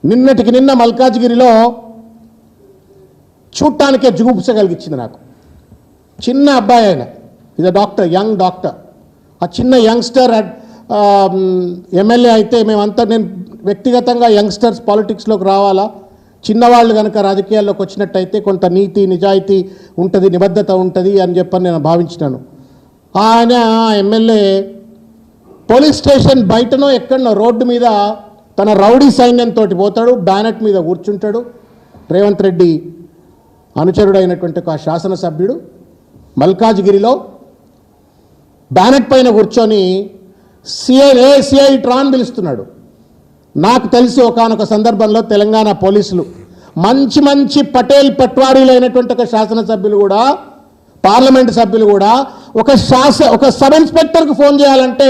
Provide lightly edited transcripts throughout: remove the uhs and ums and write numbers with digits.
నిన్నటికి నిన్న మల్కాజ్గిరిలో చూడటానికే జుగుప్స కలిగించింది నాకు. చిన్న అబ్బాయి ఆయన, ఇది డాక్టర్, యంగ్ డాక్టర్. ఆ చిన్న యంగ్స్టర్ ఎమ్మెల్యే అయితే మేమంతా, నేను వ్యక్తిగతంగా యంగ్స్టర్స్ పాలిటిక్స్లోకి రావాలా, చిన్నవాళ్ళు కనుక రాజకీయాల్లోకి వచ్చినట్టయితే కొంత నీతి నిజాయితీ ఉంటుంది, నిబద్ధత ఉంటుంది అని చెప్పని నేను భావించినాను. ఆయన ఎమ్మెల్యే పోలీస్ స్టేషన్ బయటనో ఎక్కడనో రోడ్డు మీద తన రౌడీ సైన్యంతో పోతాడు, బ్యానెట్ మీద కూర్చుంటాడు. రేవంత్ రెడ్డి అనుచరుడైనటువంటి ఒక శాసనసభ్యుడు మల్కాజ్గిరిలో బ్యానెట్ పైన కూర్చొని సిఐ ట్రాన్ పిలుస్తున్నాడు. నాకు తెలిసి ఒకానొక సందర్భంలో తెలంగాణ పోలీసులు మంచి మంచి పటేల్ పట్వారీలైనటువంటి ఒక శాసనసభ్యులు కూడా, పార్లమెంట్ సభ్యులు కూడా ఒక సబ్ ఇన్స్పెక్టర్కి ఫోన్ చేయాలంటే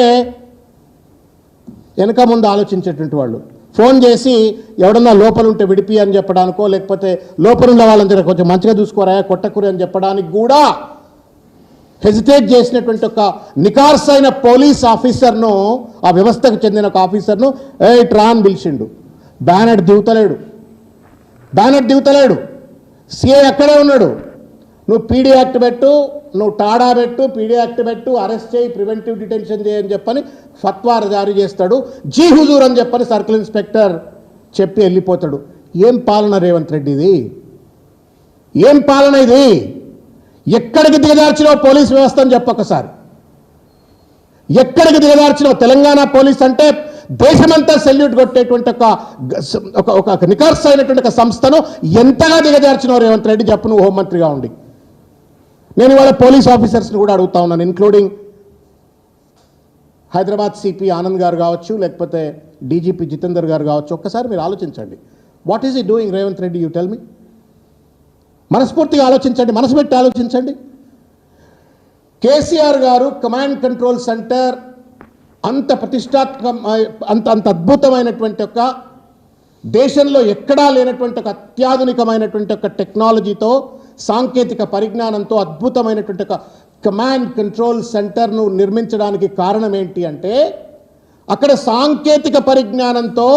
వెనక ముందు ఆలోచించేటువంటి వాళ్ళు. ఫోన్ చేసి ఎవడన్నా లోపల ఉంటే విడిపి అని చెప్పడానికో, లేకపోతే లోపలున్న వాళ్ళని కొంచెం మంచిగా చూసుకోరా కొట్టకురి అని చెప్పడానికి కూడా హెజిటేట్ చేసినటువంటి ఒక నికార్సైన పోలీస్ ఆఫీసర్ను, ఆ వ్యవస్థకు చెందిన ఒక ఆఫీసర్ను ట్రాన్ పిలిచిండు. బ్యానెట్ దిగుతలేడు. సిఐ అక్కడే ఉన్నాడు. నువ్వు పీడీ యాక్ట్ పెట్టు, నువ్వు టాడా పెట్టు, పీడీ యాక్ట్ పెట్టు, అరెస్ట్ చేయి, ప్రివెంటివ్ డిటెన్షన్ చేయని చెప్పని ఫత్వా జారీ చేస్తాడు. జీ హుజూర్ అని చెప్పని సర్కిల్ ఇన్స్పెక్టర్ చెప్పి వెళ్ళిపోతాడు. ఏం పాలన రేవంత్ రెడ్డిది? ఏం పాలన ఇది? ఎక్కడికి దిగజార్చినావు పోలీస్ వ్యవస్థ అని చెప్పొకసారి. ఎక్కడికి దిగజార్చినావు? తెలంగాణ పోలీస్ అంటే దేశమంతా సెల్యూట్ కొట్టేటువంటి ఒక నికార్స్ అయినటువంటి ఒక సంస్థను ఎంతగా దిగజార్చినావు రేవంత్ రెడ్డి చెప్పు, నువ్వు హోంమంత్రిగా ఉండి. నేను ఇవాళ పోలీస్ ఆఫీసర్స్ని కూడా అడుగుతా ఉన్నాను, ఇంక్లూడింగ్ హైదరాబాద్ సిపి ఆనంద్ గారు కావచ్చు, లేకపోతే డీజీపీ జితేందర్ గారు కావచ్చు. ఒక్కసారి మీరు ఆలోచించండి. వాట్ ఈజ్ ఈ doing Revanth Reddy? You tell me. మనస్ఫూర్తిగా ఆలోచించండి, మనసు పెట్టి ఆలోచించండి. కేసీఆర్ గారు కమాండ్ కంట్రోల్ సెంటర్ అంత అంత అద్భుతమైనటువంటి ఒక దేశంలో ఎక్కడా లేనటువంటి ఒక అత్యాధునికమైనటువంటి ఒక టెక్నాలజీతో, సాంకేతిక పరిజ్ఞానంతో అద్భుతమైనటువంటి ఒక కమాండ్ కంట్రోల్ సెంటర్ను నిర్మించడానికి కారణం ఏంటి అంటే, అక్కడ సాంకేతిక పరిజ్ఞానంతో,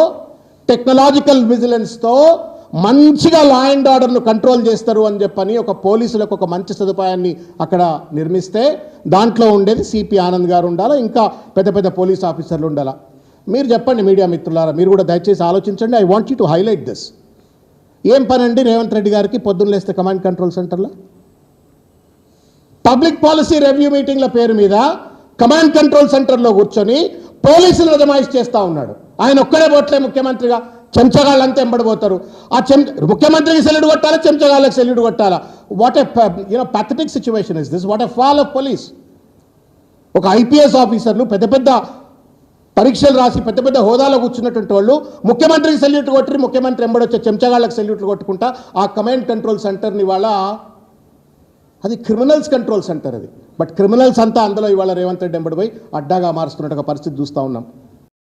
టెక్నాలజికల్ విజిలెన్స్తో మంచిగా లా అండ్ ఆర్డర్ను కంట్రోల్ చేస్తారు అని చెప్పని ఒక పోలీసులకు ఒక మంచి సదుపాయాన్ని అక్కడ నిర్మిస్తే, దాంట్లో ఉండేది సిపి ఆనంద్ గారు ఉండాలా, ఇంకా పెద్ద పెద్ద పోలీస్ ఆఫీసర్లు ఉండాలా. మీరు చెప్పండి మీడియా మిత్రులారా, మీరు కూడా దయచేసి ఆలోచించండి. I want you to highlight this. ఏం పని అండి రేవంత్ రెడ్డి గారికి పొద్దున్న లేస్తే కమాండ్ కంట్రోల్ సెంటర్లో? పబ్లిక్ పాలసీ రివ్యూ మీటింగ్ల పేరు మీద కమాండ్ కంట్రోల్ సెంటర్లో కూర్చొని పోలీసులు అజమాయిష్ చేస్తూ ఉన్నాడు. ఆయన ఒక్కడే పోట్లే ముఖ్యమంత్రిగా, చెంచగాళ్ళంతా ఎంబడిపోతారు. ముఖ్యమంత్రికి సెల్యూట్ కొట్టాలా, చెంచగాళ్ళకి సెల్యూట్ కొట్టాలా? What a pathetic situation is this? What a fall of police. ఒక ఐపీఎస్ ఆఫీసర్లు పెద్ద పెద్ద పరీక్షలు రాసి పెద్ద పెద్ద హోదాలో కూర్చున్నటువంటి వాళ్ళు ముఖ్యమంత్రికి సెల్యూట్ కొట్టి, ముఖ్యమంత్రి ఎంబడొచ్చే చెంచగాళ్ళకి సెల్యూట్లు కొట్టుకుంటా ఆ కమాండ్ కంట్రోల్ సెంటర్ని ఇవాళ, అది క్రిమినల్స్ కంట్రోల్ సెంటర్ అది. బట్ క్రిమినల్స్ అంతా అందులో ఇవాళ రేవంత్ రెడ్డి ఎంబడిపోయి అడ్డాగా మారుస్తున్నట్టు ఒక పరిస్థితి చూస్తూ ఉన్నాం.